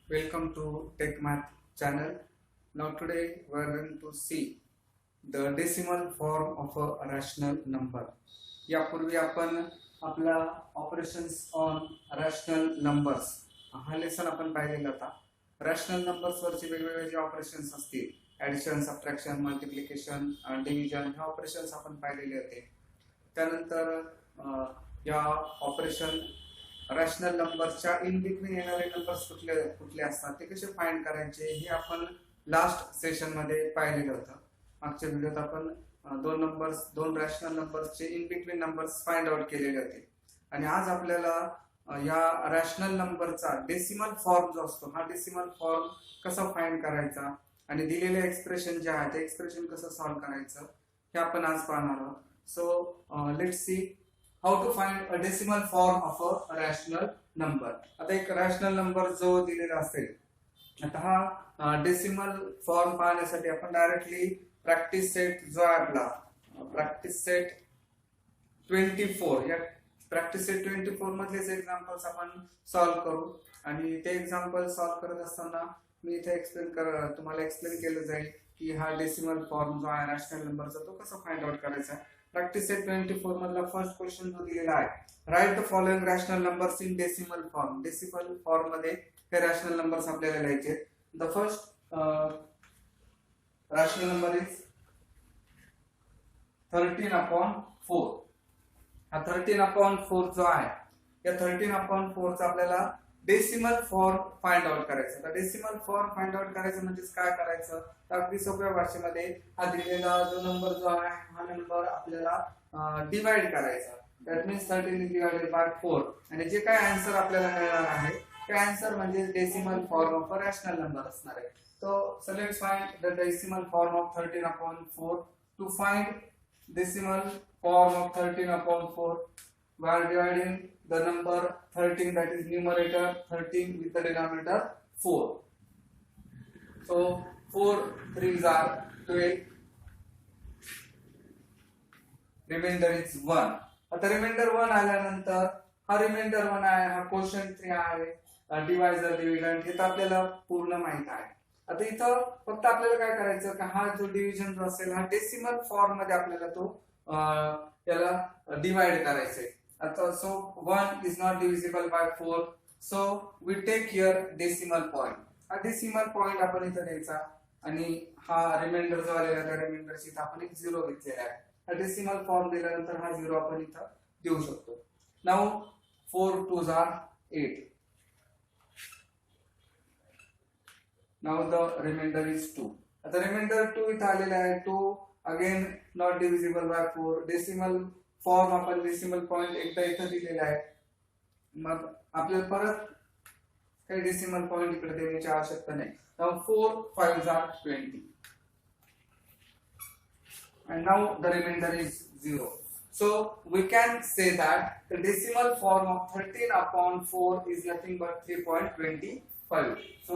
Welcome to Tech Math channel. Now today we are going to see the decimal form of a rational number. यापूर्वी आपण आपला operations on rational numbers हा lesson आपण पाहिलेला होता. Rational numbers वरचे वेगवेगळे जे ऑपरेशन्स असतील, ऍडिशन, सबट्रॅक्शन, मल्टिप्लिकेशन, डिव्हिजन हे ऑपरेशन्स आपण पाहिलेले होते. त्यानंतर या ऑपरेशन रॅशनल नंबरच्या इन बिटवीन येणारे नंबर्स कुठले कुठले असतात ते कसे फाइंड करायचे हे आपण लास्ट सेशन मध्ये पाहिलेलं होतं. मागच्या व्हिडिओत आपण दोन रॅशनल नंबर्सचे in between numbers find out केलेले होते. आणि आज आपल्याला या रॅशनल नंबरचा डेसिमल फॉर्म जो असतो हा डेसिमल फॉर्म कसा फाइंड करायचा आणि दिलेले एक्सप्रेशन जे आहे ते एक्सप्रेशन कसं सॉल्व्ह करायचं हे आपण आज पाहणार आहोत. So let's see how to find a decimal form of a rational number. आता एक रॅशनल नंबर जो दिलेला असेल, आता हा डेसिमल फॉर्म पाहण्यासाठी आपण डायरेक्टली प्रॅक्टिस सेट जो आहे आपला प्रॅक्टिस सेट 24 या प्रॅक्टिस सेट 24 मधलेच एक्झाम्पल्स आपण सॉल्व्ह करू. आणि ते एक्झाम्पल सॉल्व्ह करत असताना मी इथे तुम्हाला एक्सप्लेन केलं जाईल की हा डेसिमल फॉर्म जो आहे रॅशनल नंबरचा तो कसा फाइंड आउट करायचा. प्रॅक्टिस सेट 24 मधला फर्स्ट क्वेश्चन जो दिलेला आहे, write the following rational numbers in decimal form. Decimal form मध्ये हे रॅशनल नंबर्स आपल्याला लिहायचे. The first rational number is 13/4. हा 13/4 जो आहे या 13/4 चा आपल्याला डेसिमल फॉर्म फाइंड आउट करायचा. तर डेसिमल फॉर्म फाइंड आउट करायचं म्हणजे काय करायचं, तर अगदी सोप्या भाषेमध्ये हा दिलेला जो नंबर जो आहे हा नंबर आपल्याला डिवाइड करायचा. दॅट मीन्स 13 डिवाइडेड बाय 4 आणि जे काय आन्सर आपल्याला मिळणार आहे ते आन्सर म्हणजे decimal form of a rational number असणार आहे. So let's find the decimal form of 13/4. To find decimal form of 13/4, we are dividing the number 13, that is numerator 13, with the denominator 4. So 4 3s are 12. Remainder is 1. आता reminder 1 आल्यानंतर हा reminder 1 आहे, हा quotient 3 आहे, divisor dividend हे तर आपल्याला पूर्ण माहित आहे. आता इथं फक्त आपल्याला काय करायचं का हा जो डिव्हिजन जो असेल हा डेसिमल फॉर्म मध्ये आपल्याला तो याला डिवाइड करायचा आहे. आता so 1 is not divisible by 4, so we take here decimal point. हा डेसिमल पॉइंट आपण इथं द्यायचा आणि हा रिमाइंडर जो आलेला त्या रिमाइंडरची इथं आपण एक 0 घेतलेला आहे. हा डेसिमल फॉर्म दिल्यानंतर हा 0 आपण इथं देऊ शकतो. Now 4 2s are 8. Now the remainder is 2. आता remainder 2 इथं आलेला आहे. 2 again not divisible by 4. Decimal form आपण डेसिमल पॉइंट एकदा इथं दिलेला आहे. मग आपल्याला परत काही डेसिमल पॉइंट इकडे देण्याची आवश्यकता नाही. Now 4 5s are 20. And now the remainder is 0. So we can say that the decimal form of 13/4 is nothing but 3.25. So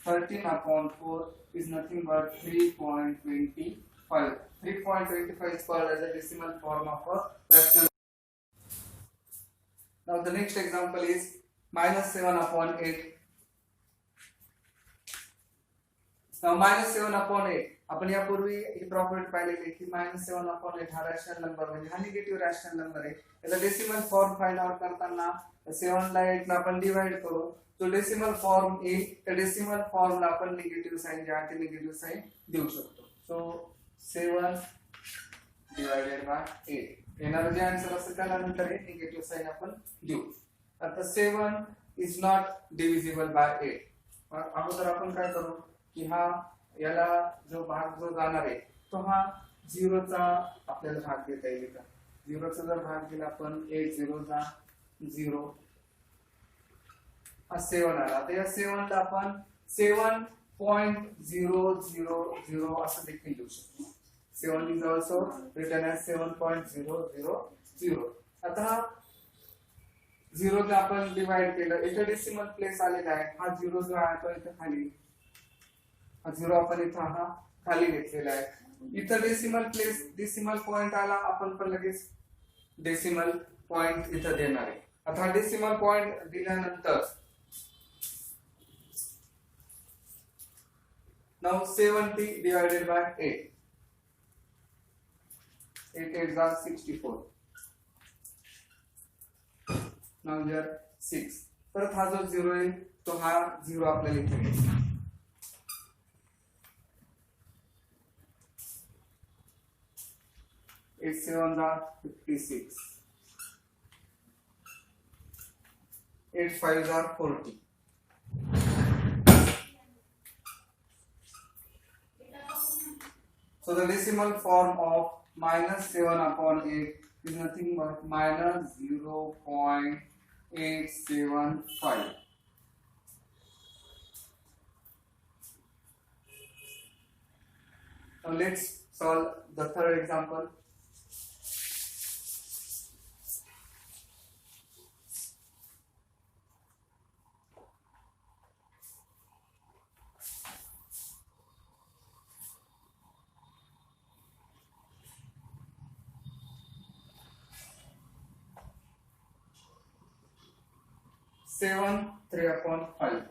13/4 is nothing but 3.25. 3.25 is called as a decimal form of a rational. Now the next example is -7/8. Now -7/8 आपण यापूर्वी ही property पाहिलेली की -7/8 हा rational number म्हणजे हा negative rational number आहे. याचा decimal form find out करताना 7 ला 8 ला आपण डिवाइड करू. जो डेसिमल फॉर्म येईल त्या डेसिमल फॉर्मला आपण निगेटिव्ह साइन जे आहे ते निगेटिव्ह साइन देऊ शकतो. सो 7 डिवायडेड बाय 8 येणारा जे आन्सर असेल त्याला नंतर हे निगेटिव्ह साइन आपण देऊ. आता 7 इज नॉट डिव्हिजिबल बाय 8. अगोदर आपण काय करू की हा याला जो भाग जो जाणार आहे तो हा 0 चा आपल्याला भाग देता येईल का. 0 चा जर भाग दिला आपण 8 0 चा 0 हा 7 आला. तर या 7 ला आपण 7.000 असं देखील लिहू शकतो. 7 इज ऑल्सो रिटन ॲज 7.000. आता 0 ला आपण डिवाइड केलं, इथे डेसिमल प्लेस आलेला आहे. हा 0 जो आहे तो इथे खाली, हा 0 आपण इथं हा खाली घेतलेला आहे. इथं डेसिमल प्लेस डेसिमल पॉइंट आला, आपण पण लगेच डेसिमल पॉइंट इथं देणार आहे. आता डेसिमल पॉइंट दिल्यानंतर Now 70 divided by 8. 8 8s are 64. Now here 6. परत हा जो 0 येईल तो हा 0 आपल्याला इथे येईल. 8 7s are 56. 8 5s are 40. So the decimal form of minus 7 upon 8 is nothing but minus 0.875. Now let's solve the third example. Seven 3 upon 5.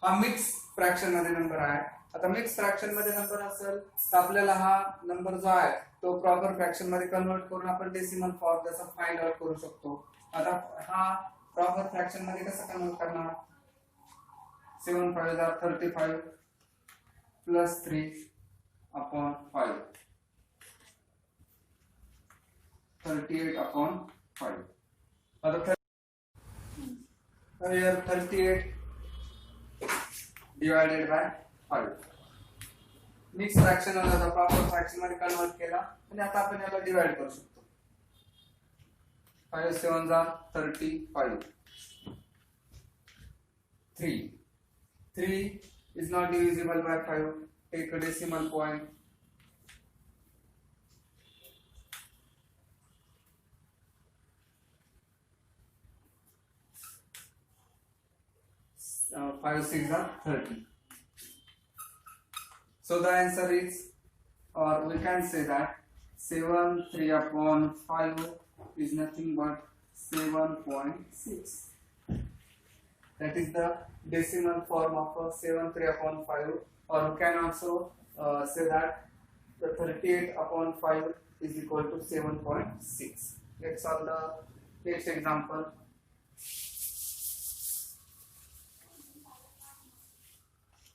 हा मिक्स फ्रॅक्शन मध्ये नंबर आहे. आता मिक्स फ्रॅक्शन मध्ये नंबर असेल तर आपल्याला हा नंबर जो आहे तो प्रॉपर फ्रॅक्शन मध्ये कन्वर्ट करून आपण डेसिमल फॉर्म त्याचा फाइंड आउट करू शकतो. आता हा प्रॉपर फ्रॅक्शन मध्ये कसं कन्वर्ट करणार? 7 5 are 35 plus 3 upon 5. 38 upon 5. Here 38 divided by 5. Mix fraction होता प्रॉपर फ्रॅक्शन मध्ये कन्वर्ट केला आणि आता आपण याला डिवाइड करू शकतो. 5 7s are 35. 3 is not divisible by 5. Take a decimal point. 5 6 are 30. So the answer is, or we can say that 7 3 upon 5 is nothing but 7.6. That is the decimal form of 7 3 upon 5, or we can also say that the 38 upon 5 is equal to 7.6. Let's solve the next example.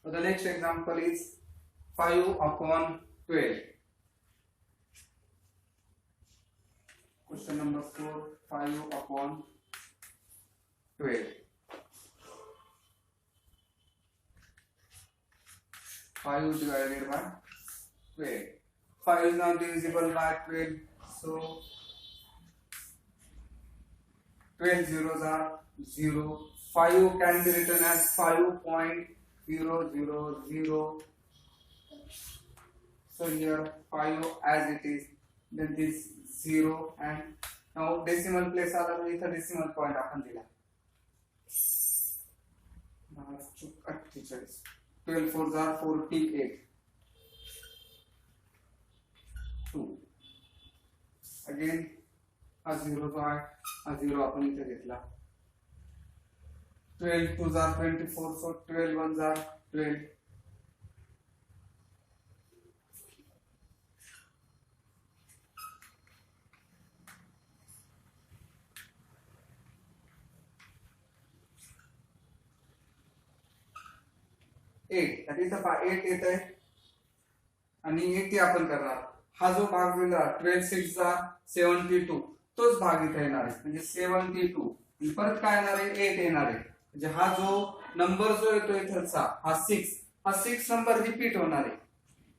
So the next example is 5 upon 12. Question number 4, 5 upon 12. 5 divided by 12. 5 is not divisible by 12, so 12 zeros are 0. 5 can be written as 5.000. So here 5 as it is, then this 0, and now decimal place आला तर इथं decimal point आपण दिला. 48. 12 4s are 48. 2. Again हा 0 जो आहे हा 0 आपण इथे घेतला. 12 2s are 24, so 12 1s are 12. 8 that is the 8 येत आहे आणि 80 आपण करणार. हा जो भाग दिला 12 6 are 72, तोच भाग इथे येणार आहे म्हणजे 72. परत काय येणार आहे? 8 येणार आहे. म्हणजे हा जो नंबर जो येतो इथलचा हा 6 नंबर रिपीट होणार आहे.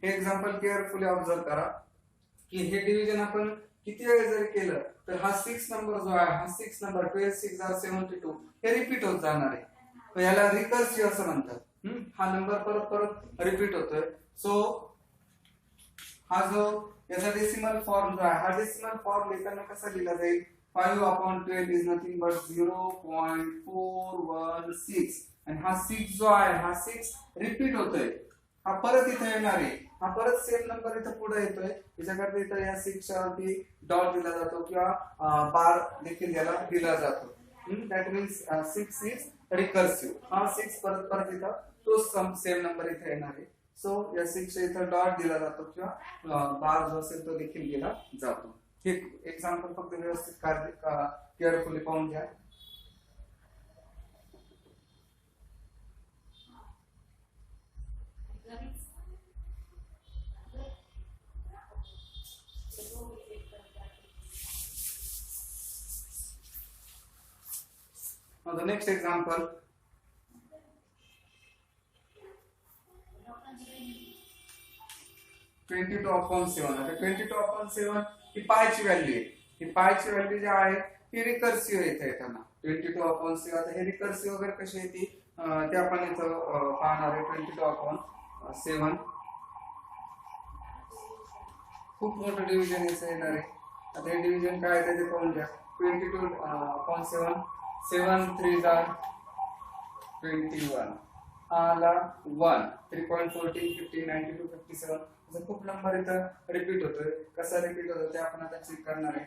हे एक्झाम्पल केअरफुली ऑब्झर्व करा की हे डिव्हिजन आपण किती वेळ जरी केलं तर हा 6 नंबर जो आहे हा 6 नंबर 12 6 are 72 हे रिपीट होत जाणार आहे. तर याला रिकर्सिव्ह असं म्हणतात. हा नंबर परत परत रिपीट होतोय. सो हा जो याचा डेसिमल फॉर्म जो आहे हा डेसिमल फॉर्म लिहिताना कसा लिहिला जाईल? 5 upon 12 is nothing but 0.416 आणि हा 6 जो आहे हा 6 रिपीट होतोय. हा परत इथे येणार आहे. हा परत सेम नंबर इथे पुढे येतोय. याच्याकडे इथे या 6 च्या वरती डॉट दिला जातो किंवा बार देखील याला दिला जातो. That means 6 is रिकर्सिव्ह हा 6 परत परत इथं तो सेम नंबर इथे येणार आहे. सो या 6 इथं डॉट दिला जातो किंवा बार जो असेल तो देखील दिला जातो. हे एक्झाम्पल फक्त व्यवस्थित केअरफुली पाहून घ्या. Now the next example, (22 upon 7). आता 22 upon 7 ही पायची व्हॅल्यू आहे. ही पायची व्हॅल्यू जी आहे ही रिकर्सिव्ह येते येताना 22 upon 7. आता हे रिकर्सिव्ह वगैरे कशी येते ते आपण इथं पाहणार आहे. 22 upon 7 खूप मोठं डिव्हिजन इथं येणार आहे. आता हे डिव्हिजन काय आहे ते पाहून घ्या. 22 upon 7, 7 3 are 21, आला 1, 3.14 15 92 57. असं खूप नंबर इथं रिपीट होतोय. कसा रिपीट होतो ते आपण आता चेक करणार आहे.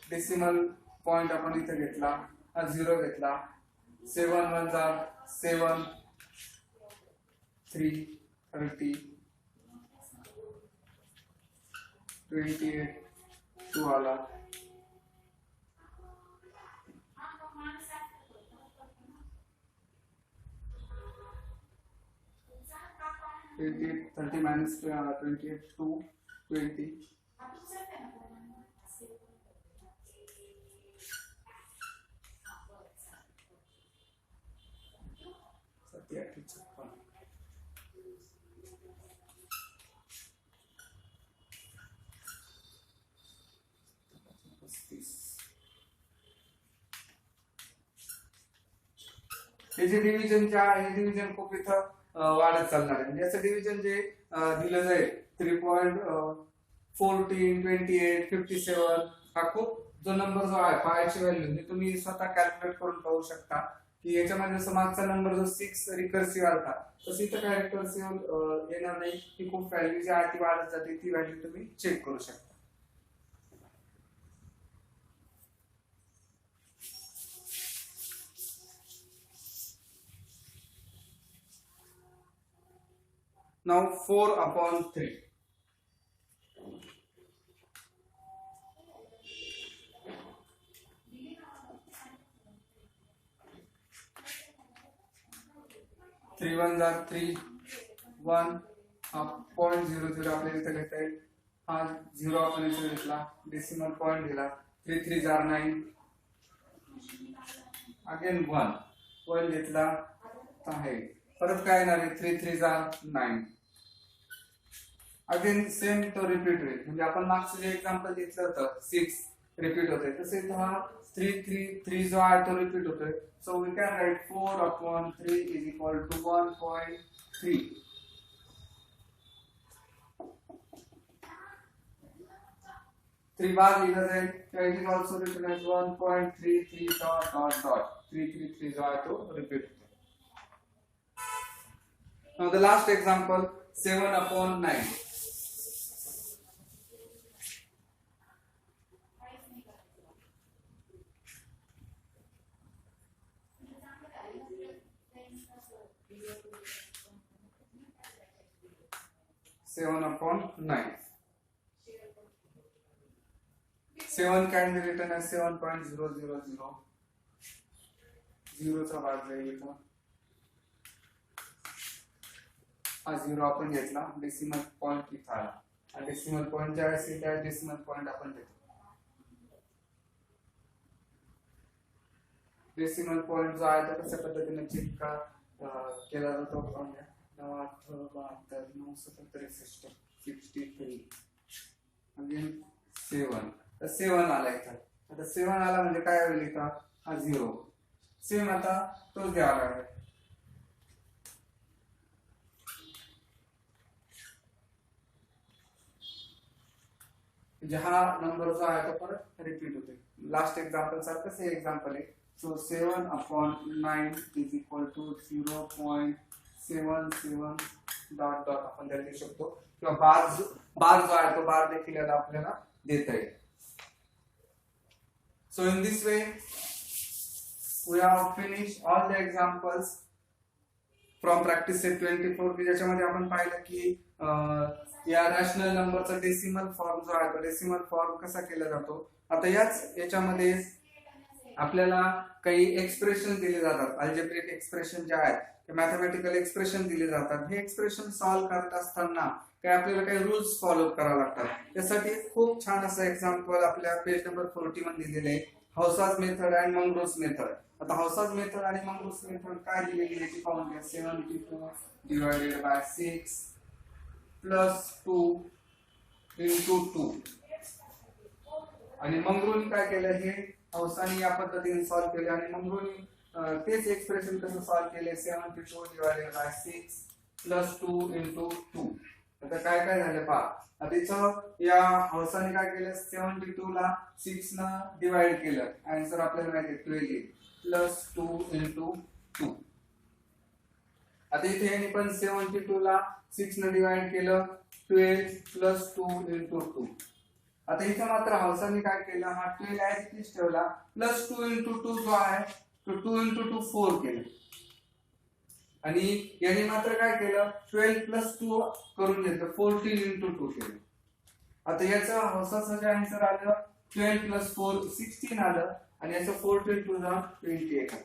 डेसिमल पॉइंट आपण इथं घेतला, हा 0 घेतला. 7 1 are 7, 3 30 28 2 आला. -28 2 20. हे जे डिव्हिजन जे आहे हे डिव्हिजन खूप इथं वाढत चालणार आहे. म्हणजे याचं डिव्हिजन जे दिलं जाईल 3.14 28 57 हा खूप जो नंबर जो आहे पायची व्हॅल्यू तुम्ही स्वतः कॅल्क्युलेट करून पाहू शकता की याच्यामध्ये जसं मागचा नंबर जो 6 रिकर्सिव्ह आला तसं इथं काय रिकर्सिव्ह येणार नाही. ही खूप व्हॅल्यू जी आहे ती वाढत जाते. ती व्हॅल्यू तुम्ही चेक करू शकता. Now 4 upon 3. Three ones are 3, 1, 0.00 आपल्याला इथे घेता येईल. हा 0 आपण इथे घेतला, डेसिमल पॉइंट दिला. 3 3 are 9, अगेन 1 घेतला आहे. परत काय येणार आहे 3 3 are 9. अगेन सेम तो रिपीट होईल. म्हणजे आपण मागचं जे एक्झाम्पल घेतलं होतं 6 रिपीट होते तसे हा 3 3 3 जो आहे तो रिपीट होतोय. So we can write 4 upon 3 is equal to 1.3. बार लिखा जाए it is also written as 1.33 dot dot dot 333 जो है तो रिपीट होता है. Now the last example 7 upon 9. Seven upon 9. 7 can be written as 7.000. 0 चा भाग जाईल. हा 0 आपण घेतला, डेसिमल पॉइंट इथं आला. आणि डेसिमल पॉइंट ज्या असेल त्या डेसिमल पॉइंट आपण घेतो. डेसिमल पॉइंट जो आहे तो कशा पद्धतीने चेक केला जातो आपण 9 8 72 9 77 63 अगेन 7. तर 7 आला इथं. आता 7 आला म्हणजे काय होईल इथं हा 0 सेम आता तोच द्यावा लागेल. म्हणजे हा नंबर जो आहे तो परत रिपीट होते. लास्ट एक्झाम्पल सारखंच हे एक्झाम्पल आहे. So 7 upon 9 is equal to 0.77 dot dot आपण त्याला देऊ शकतो किंवा बार जो आहे तो बार देखील याला आपल्याला देता येईल. So in this way we have finished all the examples from practice set 24 की ज्याच्यामध्ये आपण पाहिलं की या रॅशनल नंबरचा डेसिमल फॉर्म जो आहे तो डेसिमल फॉर्म कसा केला जातो. आता याच्यामध्ये आपल्याला काही एक्सप्रेशन दिले जातात, अल्जेब्रिक एक्सप्रेशन जे आहेत ते मॅथमॅटिकल एक्सप्रेशन दिले जातात. हे एक्सप्रेशन सॉल्व्ह करत असताना आपल्याला काही रूल्स फॉलो करावे लागतात. त्यासाठी खूप छान असं एक्झाम्पल आपल्या पेज नंबर 40 मध्ये दिलेले आहे, हौसाज मेथड अँड मंगरूस मेथड. आता हौसाज मेथड आणि मंगरूस मेथड काय दिलेली आहे ती पाहून घ्या. 72 डिवायडेड बाय 6 प्लस 2 इंटू 2. आणि मंगरूनी काय केलं, हे हौसानी या पद्धतीने सॉल्व्ह केले आणि मंगरूनी तेच एक्सप्रेशन कसं सॉल्व्ह केले. 72 डिवायडेड बाय 6 प्लस 2 इंटू 2. आता काय काय झालं पहा. आता या हौसाने काय केलं, 72 ला 6 न डिवाइड केलं, आन्सर आपल्याला माहिती आहे 12 प्लस 2 इंटू 2. आता इथे यांनी पण 72 ला 6 न डिवाइड केलं, 12 प्लस 2 इंटू 2. आता इथे मात्र हौसाने काय केलं, हा 12 ऍज इट इज ठेवला, प्लस 2 इंटू 2 जो आहे तो 2 इंटू 2 4 केलं. आणि यांनी मात्र काय केलं, 12 प्लस 2 करून घेतलं, 14 इंटू 2 केलं. आता याचं हौसाचं जे आन्सर आलं 12 प्लस 4 16 आलं आणि याचं 14 टू 28.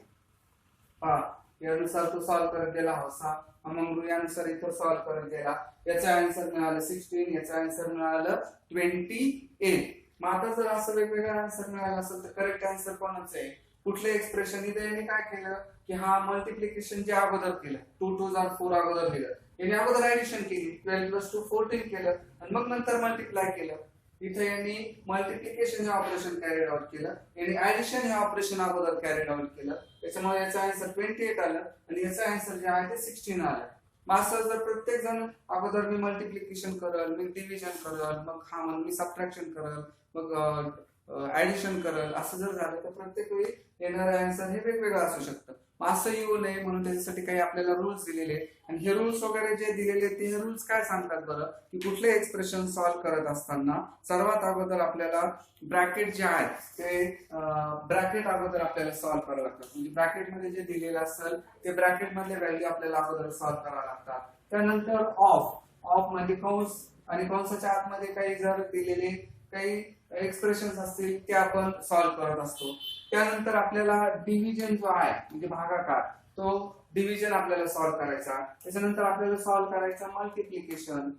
पहा यानुसार तो सॉल्व्ह करत गेला हौसा, मंगरू यानुसार इथं सॉल्व्ह करत गेला. याचं आन्सर मिळालं 16, याचं आन्सर मिळालं 28. मग आता जर असं वेगवेगळं आन्सर मिळालं असेल तर करेक्ट आन्सर कोणाच आहे, कुठले एक्सप्रेशन. इथे यांनी काय केलं की हा मल्टिप्लिकेशन जे अगोदर केलं 2 2 4 अगोदर केलं, यांनी अगोदर ऍडिशन केली, 12 प्लस 2 14 केलं आणि मग नंतर मल्टिप्लाय केलं. इथे यांनी मल्टिप्लिकेशन हे ऑपरेशन कॅरीड आउट केलं, यांनी ऍडिशन हे ऑपरेशन अगोदर कॅरीड आउट केलं. त्याच्यामुळे याचा आन्सर 28 आलं आणि याचा आन्सर जे आहे ते 16 आलं. मग असं जर प्रत्येक जण अगोदर मी मल्टिप्लिकेशन करल, मी डिव्हिजन करल, मग हा मग मी सबट्रॅक्शन करल, मग ऍडिशन करल, असं जर झालं तर प्रत्येक वेळी येणारं आन्सर हे वेगवेगळं असू शकतं. असं येऊ नये म्हणून त्याच्यासाठी काही आपल्याला रूल्स दिलेले. आणि हे रूल्स वगैरे जे दिलेले ते हे रूल्स काय सांगतात बरं, की कुठले एक्सप्रेशन सॉल्व्ह करत असताना सर्वात अगोदर आपल्याला ब्रॅकेट जे आहे ते ब्रॅकेट अगोदर आपल्याला सॉल्व्ह करावं लागतात. म्हणजे ब्रॅकेट मध्ये जे दिलेलं असेल ते ब्रॅकेट मधले व्हॅल्यू आपल्याला अगोदर सॉल्व्ह करावं लागतात. त्यानंतर ऑफ म्हणजे कंस, आणि कंसाच्या आतमध्ये काही जर दिलेले काही एक्सप्रेशन असतील ते आपण सॉल्व्ह करत असतो. त्यानंतर आपल्याला डिव्हिजन जो आहे म्हणजे भागाकार, तो डिव्हिजन आपल्याला सॉल्व्ह करायचा. त्याच्यानंतर आपल्याला सॉल्व्ह करायचा मल्टिप्लिकेशन,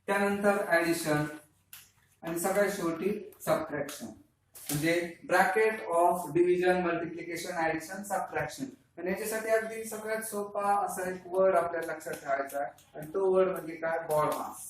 त्यानंतर ऍडिशन आणि सगळ्यात शेवटी सबट्रॅक्शन. म्हणजे bracket of division, multiplication, addition, subtraction. आणि याच्यासाठी अगदी सगळ्यात सोपा असा एक वर्ड आपल्याला लक्षात ठेवायचा आहे आणि तो वर्ड म्हणजे काय, बॉडमास.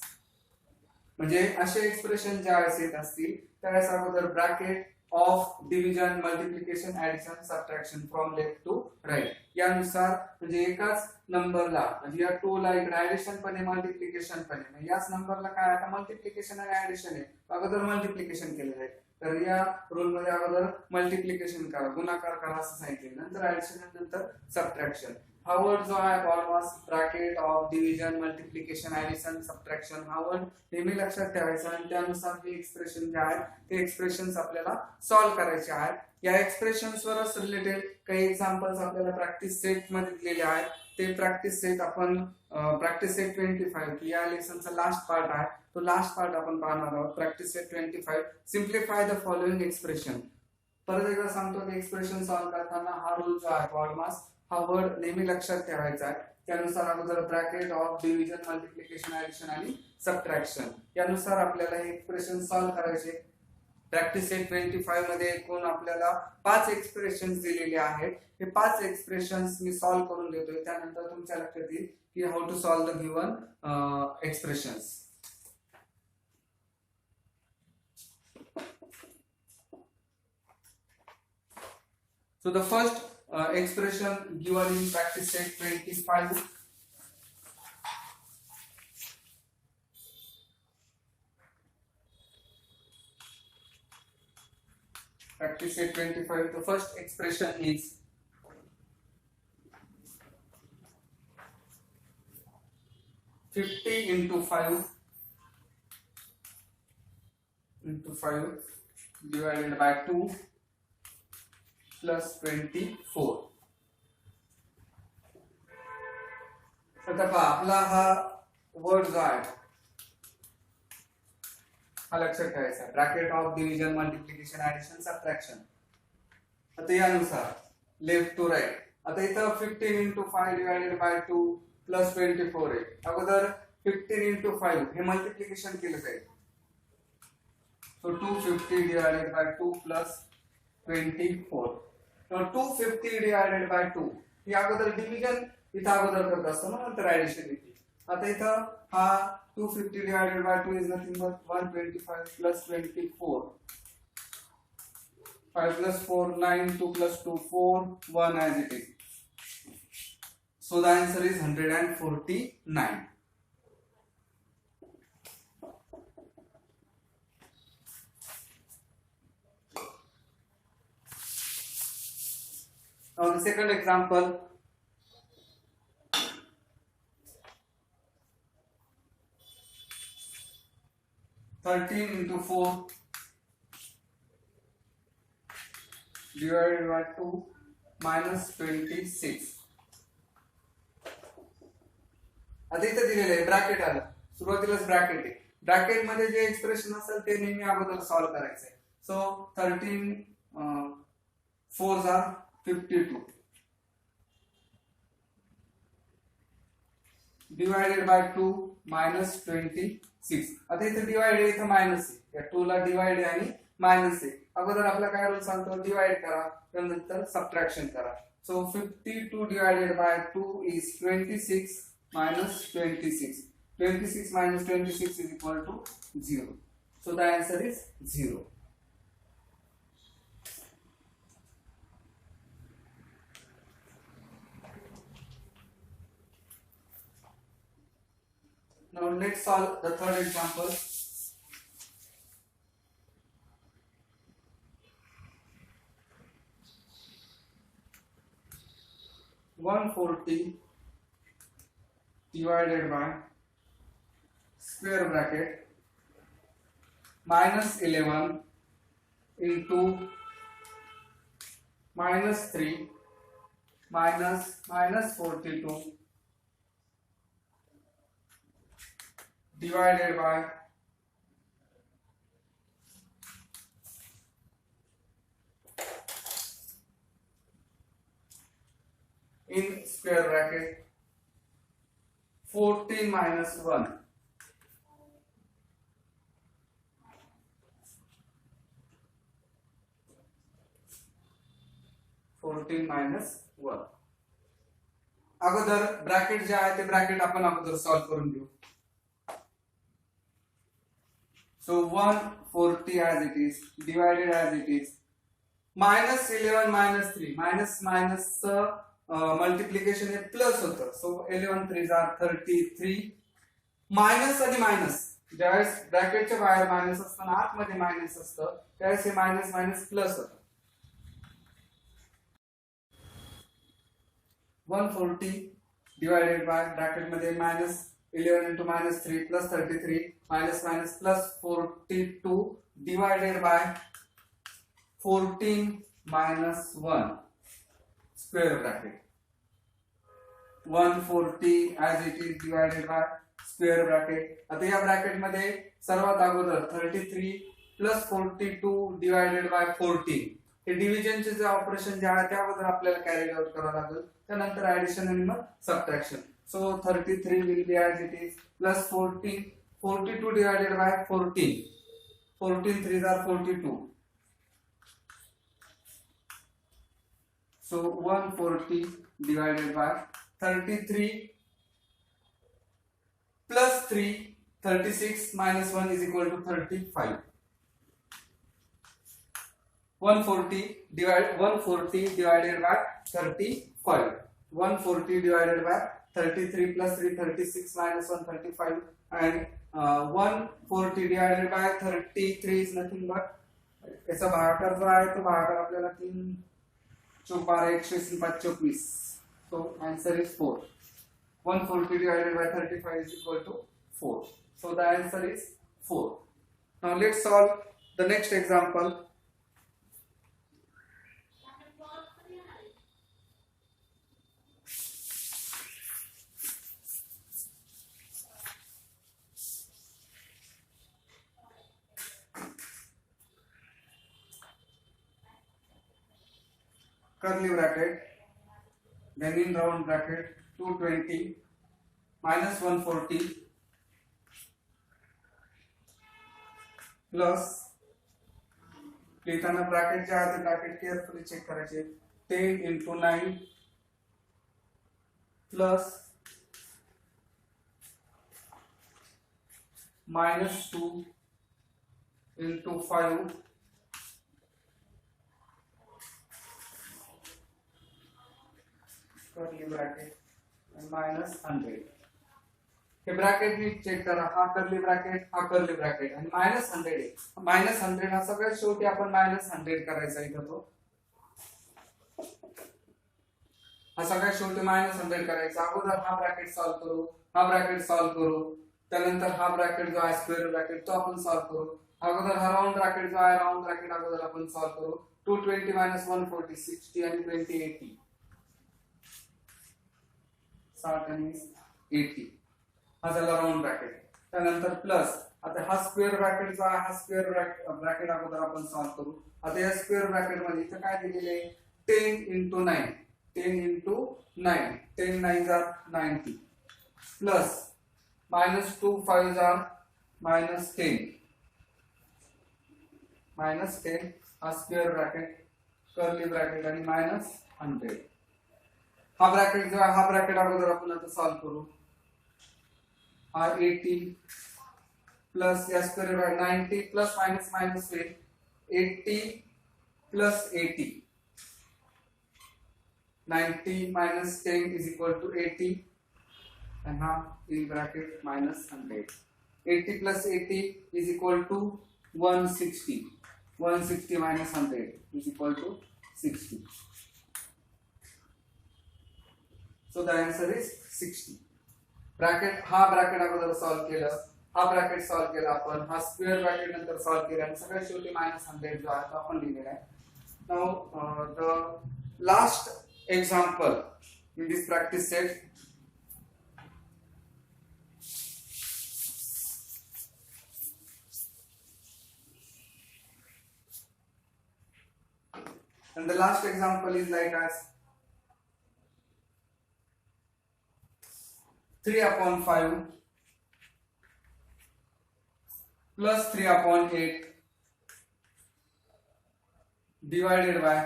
म्हणजे असे एक्सप्रेशन ज्यावेळेस येत असतील त्यावेळेस अगोदर bracket of division, multiplication, addition, subtraction from left to right यानुसार, म्हणजे एकाच नंबरला म्हणजे या 2 ला इकडे ऍडिशन पण आहे, मल्टिप्लिकेशन पण आहे. याच नंबरला काय आता मल्टिप्लिकेशन आणि ऍडिशन आहे, अगोदर मल्टिप्लिकेशन केलं आहे. तर या रूल मध्ये अगोदर मल्टिप्लिकेशन करा, गुणाकार करा असं सांगितले, नंतर ऍडिशन आणि नंतर सबट्रॅक्शन. हा वर्ड जो आहे BODMAS, bracket of division, multiplication, addition, subtraction, हा वर्ड नेहमी लक्षात ठेवायचा आणि त्यानुसार हे एक्सप्रेशन जे आहे ते एक्सप्रेशन्स आपल्याला सॉल्व्ह करायचे आहेत. या एक्सप्रेशन्स वरच रिलेटेड काही एक्झाम्पल्स आपल्याला प्रॅक्टिस सेट मध्ये दिलेले आहेत. ते प्रॅक्टिस सेट आपण प्रॅक्टिस सेट 25 की या लेसनचा लास्ट पार्ट आहे, तो लास्ट पार्ट आपण पाहणार आहोत. Practice set 25, simplify the following expression. परत एकदा सांगतो की एक्सप्रेशन सॉल्व्ह करताना हा रूल जो आहे बॉडमास, हा वर्ड नेहमी लक्षात ठेवायचा आहे. त्यानुसार अगोदर bracket of division, multiplication, addition आणि सबट्रॅक्शन यानुसार आपल्याला हे एक्सप्रेशन सॉल्व्ह करायचे. प्रॅक्टिस सेट 25 मध्ये एकूण आपल्याला 5 एक्सप्रेशन्स दिलेले आहेत. हे 5 एक्सप्रेशन्स मी सॉल्व्ह करून देतोय, त्यानंतर तुमच्या लक्षात येईल की how to solve the given expressions. So the first expression given in practice set 25. Practice set 25. The first expression is 50 into 5 divided by 2 plus 24. आता पहा आपला हा वर्ड जो आहे हा लक्षात ठेवायचा, bracket of division, multiplication, addition, subtraction. आता यानुसार लेफ्ट टू राईट. आता इथं 15 into 5 divided by 2 plus 24 आहे. अगोदर 15 into 5 हे मल्टिप्लिकेशन केलं जाईल. So 250 divided by 2 plus 24. So 250 divided by 2 ही अगोदर डिव्हिजन इथं अगोदर करत असतो ना, नंतर ऍडिशन येते. आता इथं हा 250 divided by 2 is nothing but 125 plus 24. 5 plus 4 9, 2 plus 2 4, 1 as it is. So the answer is 149. Now the second example. Thirteen into 4 divided by 2 minus 26. आता इथे दिलेलं आहे ब्रॅकेट आलं, सुरुवातीलाच ब्रॅकेट आहे. ब्रॅकेट मध्ये जे एक्सप्रेशन असेल ते नेहमी अगोदर सॉल्व्ह करायचं आहे. So 13 4s are 52 divided by 2 minus 26. आता इथे डिवाइड आहे, इथे मायनस आहे. या 2 ला डिवाइड आहे आणि मायनस आहे. अगोदर आपला काय रूल सांगतो, डिवाइड करा त्यानंतर सबट्रॅक्शन करा. So 52 divided by 2 is 26 minus 26. 26 minus 26 is equal to 0. So the answer is 0. Now let's solve the third example. (140) divided by square bracket minus 11 into minus 3 minus 42 divided by in square bracket 14 minus 1. अगोदर bracket जे आहे ते bracket आपण अगोदर solve करून घेऊ. So 140 as it is divided as it is minus 11 minus 3 minus multiplication हे plus होतं. So 11 3s are 33. मायनस आणि मायनस ज्यावेळेस ब्रॅकेटच्या बाहेर मायनस असताना आतमध्ये मायनस असतं त्यावेळेस हे मायनस मायनस प्लस होतं. 140 डिवायडेड बाय ब्रॅकेट मध्ये minus 11 into minus 3 plus 33 minus minus plus 42 divided by 14 minus 1 square bracket. 140 as it is divided by square bracket. आता या ब्रॅकेट मध्ये सर्वात अगोदर 33 plus 42 divided by 14 हे डिव्हिजनचे जे ऑपरेशन जे आहे त्याबद्दल आपल्याला कॅरी आउट करावं लागेल. त्यानंतर ऍडिशन आणि मग subtraction. So 33 will be as it is plus 42 divided by 14. 14 3s are 42. So 140 divided by 33 plus 3, 36 minus 1 is equal to 35. 140 divided by 35. 140 divided by 33 plus 3 36 minus 1 35 and 140 divided by 33 is nothing but याचा भागाकार जो आहे तो भागाकार आपल्याला 3 4 12 120 5 24. So answer is 4. 140 divided by 35 is equal to 4. So the answer is 4. Now let's solve the next example. curly bracket, then in round bracket 220 minus 140 plus लिहिताना bracket जे आहे ते ब्रॅकेट केअरफुली चेक करायचे 10 into 9 plus minus 2 into 5 curly bracket and minus 100. हे bracket नी check करा, हा curly bracket हा कर्ली ब्रॅकेट आणि -100 आहे. -100 हा सगळ्यात शेवटी आपण -100 करायचा इथं तो हा सगळ्यात शेवटी -100 करायचा. अगोदर हा ब्रॅकेट सॉल्व करू, हा ब्रॅकेट सॉल्व करू, त्यानंतर हा ब्रॅकेट जो आहे स्क्वेअर ब्रॅकेट तो आपण सॉल्व करू. अगोदर हा राउंड ब्रॅकेट जो आहे राउंड ब्रॅकेट अगोदर आपण सॉल्व करू. 220 minus 140 60 आणि 20 80 60 आणि 80 हा झाला राउंड ब्रॅकेट. त्यानंतर प्लस आता हा स्क्वेअर ब्रॅकेट जो आहे हा स्क्वेअर ब्रॅकेट अगोदर आपण सॉल्व करू. आता या स्क्वेअर ब्रॅकेट मध्ये इथं काय दिलेले आहे 10 into 9 10 into 9 10 9s are 90 plus minus 2 5s are minus 10 हा स्क्वेअर ब्रॅकेट कर्ली ब्रॅकेट आणि -100 हा ब्रॅकेट जो आहे हा ब्रॅकेट अगोदर आपण आता सॉल्व करू. हा 80 प्लस या स्क्वेअर ब्रॅकेट 90 प्लस माइनस होईल 80 plus 80 90 minus 10 is equal to 80 and हा in bracket -100. 80 plus 80 is equal to 160. 160 minus 100 is equal to 60. So the answer is 60. Bracket हा ब्रॅकेट अगोदर सॉल्व केलं, हा ब्रॅकेट सॉल्व केला आपण, हा स्क्वेअर ब्रॅकेट नंतर सॉल्व केला आणि सगळ्यात शेवटी -100 जो आहे तो आपण लिहिलेला आहे. Now the last example in this practice set and the last example is like as 3/5 plus 3/8 divided by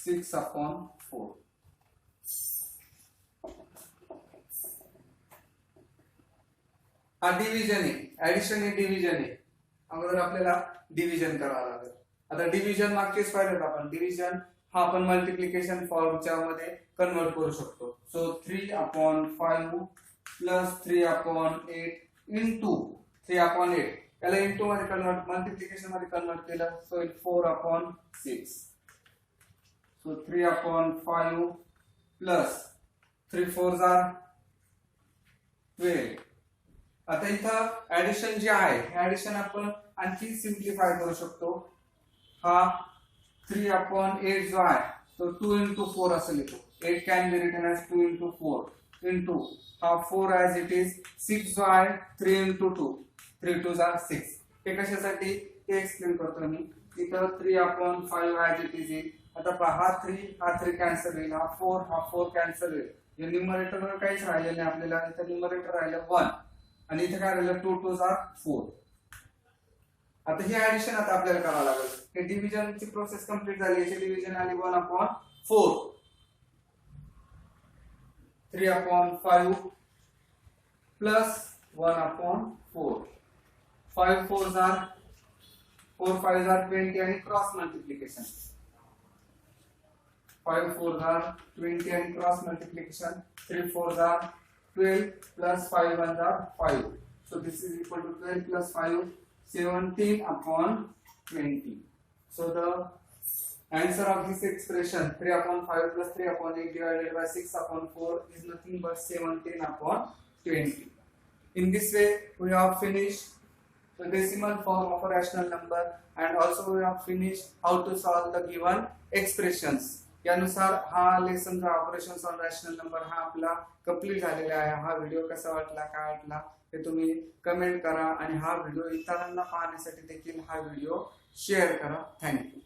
6/4. हा डिव्हिजन आहे, ऍडिशन आहे, डिव्हिजन आहे. अगोदर आपल्याला डिव्हिजन करावं लागेल. आता डिव्हिजन मागचेच पाहिलं आपण, डिव्हिजन हा आपण मल्टिप्लिकेशन फॉर्मच्या मध्ये कन्वर्ट करू शकतो. सो 3/5 प्लस 3/8 इंटू 3/8 याला इंटू मध्ये कन्वर्ट मल्टिप्लिकेशन मध्ये कन्वर्ट केलं so 4/6. So 3/5 plus 3 4s are 12. आता इथं ऍडिशन जे आहे हे ऍडिशन आपण आणखी सिम्प्लिफाय करू शकतो. हा 3/8 जो आहे तो 2 into 4 असं लिहितो. 8 can be written as 2 into 4 into हा 4 as it is 6 जो आहे 3 into 2 3 2s are 6. हे कशासाठी ते एक्सप्लेन करतो मी. इथं 3/5 as it is येईल. आता पहा हा 3 कॅन्सल होईल, हा 4 कॅन्सल होईल. या न्यूमरेटर वर काहीच राहिलं नाही आपल्याला. इथं न्यूमरेटर राहिलं 1 आणि इथे काय राहिलं 2 2s are 4. आता हे ऍडिशन आता आपल्याला करावं लागेल. हे डिव्हिजनची प्रोसेस कंप्लीट झाली. याची डिव्हिजन आली 1/4 3/5 plus 1/4 5 4s are 4 5s are 20 आणि cross multiplication 5 4s are 20 and cross multiplication 3 4s are 12 plus 5 1s are 5. So this is equal to 12 plus 5 17/20. So the answer of this expression 3/5 plus 3/8 divided by 6/4 is nothing but 17/20. In this way we have finished the decimal form of a rational number and also we have finished how to solve the given expressions. यानुसार हा lesson चा operations on rational number हा आपला complete झालेला आहे. हा video कसा वाटला काय वाटला हे तुम्ही कमेंट करा आणि हा व्हिडिओ इतरांना पाहण्यासाठी देखील हा व्हिडिओ शेअर करा. थँक्यू.